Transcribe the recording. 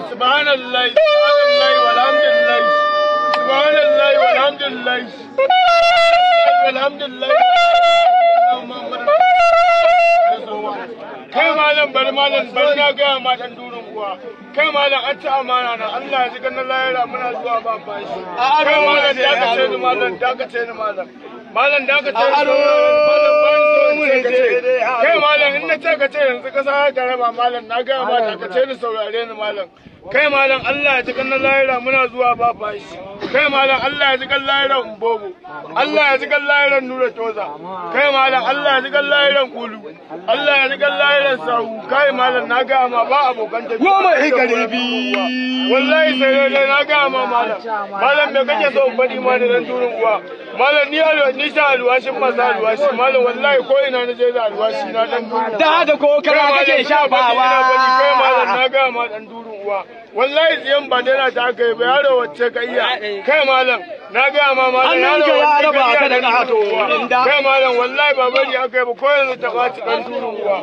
Subhanallah, walhamdulillah, subhanallah, walhamdulillah, walhamdulillah. Kai malam bari na gaya ma dan durin kuwa. Kai malam an ci amana na Allah ya ji ganin lahira muna zuwa ba fashi. Kai malam dakace ni malam. Malam dakace ni kai malam in na ce ka ce yanzu ka sa ka raba malam na gaya ma dakace ni saurare ni malam. Kai malam Allah ya ji ganin lahira muna zuwa ba fashi. Kai malam Allah ya ji ganin lahira Mbogo. Allah ya ji ganin lahira Nura Toza. Kai malam Allah ya ji ganin lahira Kulu. Allah ya ji ganin lahira Sahu. Kai malam na ga ma ba abokan tafiya. Goma hikaribi. Wallahi sai dai na ga ma malam. Malam me kake so faɗi ma da dan turin uwa. Malam ni sha alwashin masa alwashi. Malam wallahi ko ina na je da alwashi na dan turin. Da haka ko kana kake shafawa. Kai malam na ga ma dan turin uwa. Wallahi tsiyan ba dai ta kai ba yaro wacce ka iya. Kai malam na ga ma malam yaro ya raba ka da hato. Kai malam wallahi ba bari aka yi ba ko yanzu ta ɓaci dan turin uwa.